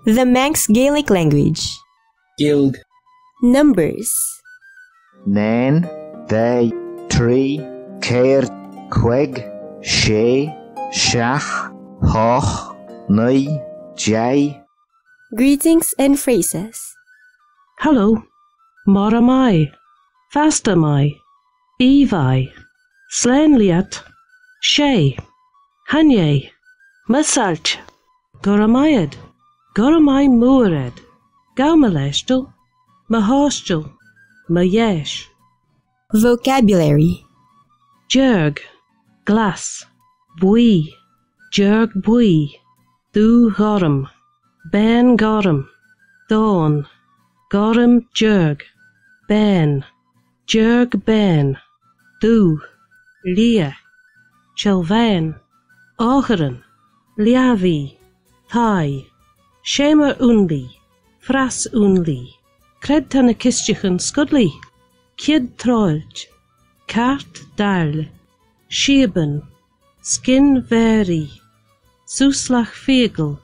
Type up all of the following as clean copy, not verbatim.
The Manx Gaelic language. Gilg. Numbers. 9, 10, 3, 4, 5, 6, 7, 8, 9, 10. Greetings and phrases. Hello, Moramai, Fastamai, Evi, Slanliat, Shay, Hanye, Masalch, Goramayad, Goramai Muared, Gaumaleshtal, Mahostal, Mayesh. Vocabulary. Jerg, Glass, Bui, Jerg Bui, Du Gorum, Ben Gorum, Dawn, Gorum Jerg, Ben, Jerg Ben, Du, Lia, Chelvan, Ocheren, Liavi, Thai, Shamer Unli, Fras Unli, Credtan a Kistichen Scudley, Kid Troilch, Cart Darl, Shieben, Skin Veri, Suslach Fegel,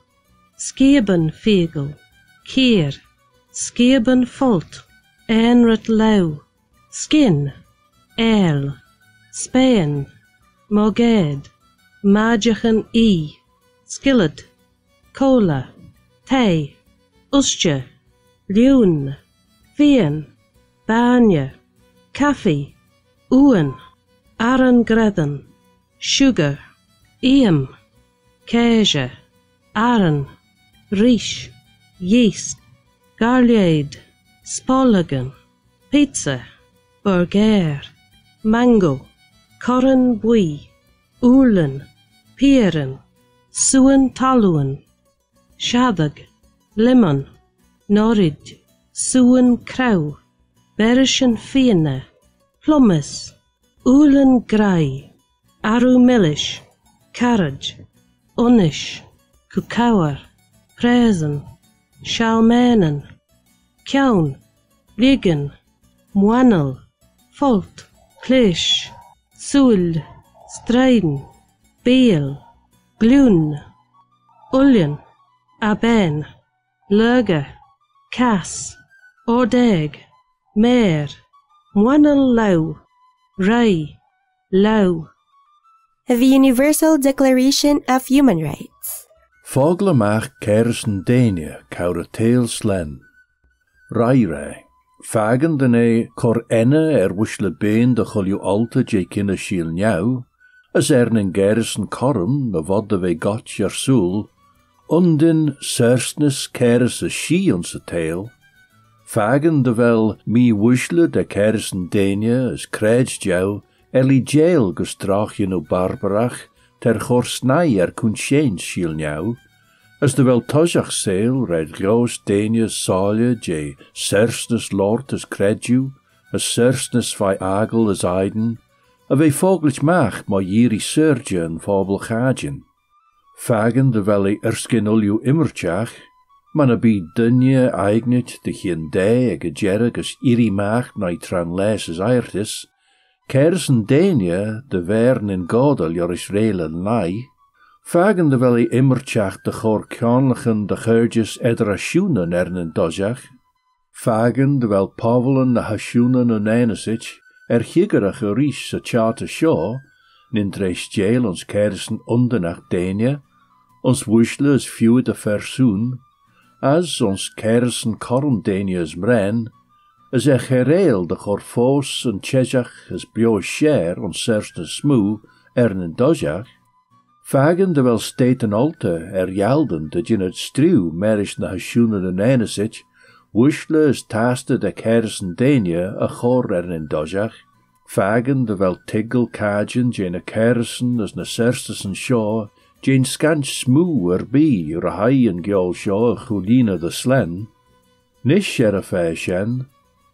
Skeben Fegel, Kier, Skeben Folt, Enrat Lau, Skin, El, Spain, Moged, Magichen E, Skillet, Cola, Tay, Ustje, Lune, Vien, Banya, Kaffee, Owen, Aran Gredden, Sugar, Iam, Keja, Aran, Rish, Yeast, Garliade, Spolligan, Pizza, Burger, Mango, Corran Bui, Urlan, Pieren, Suan Taluan, Shadag, Lemon, Norrid, Suan Crow, Berishan Fianna, Plummus, Ulan Grai, Aru Millish, Carriage, Unish, Kukawar, Presen, Shalmanen, Kjaun, Ligan, Mwanel, Folt, Klish, Sul, Strijden, Beel, Glun, Ullian, Aben, Lurga, Cass, Ordeg, Mare, Mwanel Lau, Rai, Lau. The Universal Declaration of Human Rights. Foglamach Kersen Dania Kaura Tail Slen. Rai. Fagen dene cor enne wishle been de cholju alta kinna shiel njau, as nen gersen korrum na vodde we got jarsul, undin sersnes kerse shi onze tail. Fagen de wel mi wishle de kersen Dania as kredj jou, Ellie jail gestrachje no barbarach, ter gorsnai kunsheens shiel njau, as de wel tojach sail, red groos Dania salje, je sersnes lord as kredju, as sersnes vai agel as eiden, a we foglich mach ma jiri surge en fabel gajen. Fagen de wel erskin ulju immerchach, man a bi dunje eignet de gien dei ag a jerrig as iri mach nai tran les as eirtis, Kersen Dania de wern in Godel jor Israël nai, fagen de wel immerchach de chor kjanlichen de geurges edrasjoenen ernen dojach, fagen de wel pavelen de hasjoenen en enesich, gigerach a ries sa tjate shaw, nintreis jail ons kersen ondernacht Dania, ons wuschle is few de versoen, as ons kersen korn Dania's mren, as gereel de gorfos en tjejach as bio share ons serste smoe ernen dojach, fagen de wel steten alte jalden de jin het struw merish na hasjoenen en enesich, wuschle is taste de kersen Dania a chor ernen dojach, fagen de wel tiggel kajen jane kersen as na serstes en shaw, jane scant smoe bi rahai en gjol shaw chulina de slen, nish shen,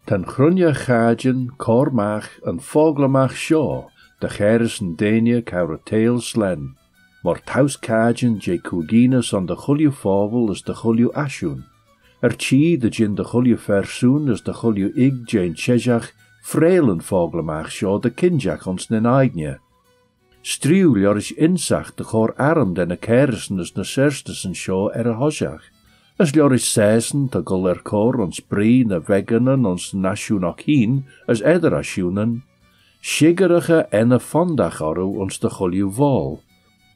ten grunja gajen, kormach en foglamach shaw, de gersen Dania kaura tail slen, maar taus kajen je kuginas on de chulju favel is de chulju ashun, chi de jin de chulju versoen is de chulju ig jane chejach, frelen foglamach shaw de kinjach ons nen eigne. Striul jorish insach de chor arm den a kersen is na serstes en shaw a hojach, As lioris sesen te gol cor ons bri na vegenen ons nasiwn ac hyn as edder asiwnen, sigerige enne fondach arw ons de choliw vol.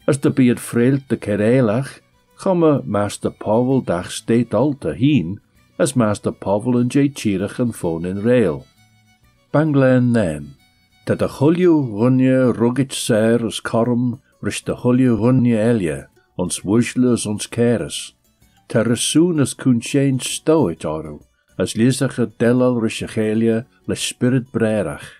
As de beid frelt de kerelach, komme Master Pavel dach steed alta hyn, as Master Pavel en jay chirach en phone in rail. Banglen nen, dat de choliw runje ruggit ser as korm, rish de choliw runje elje, ons wujle as ons keres. Ter as soon as kunchein stoit arw, as lisach delal rishachelia le spirit brerach.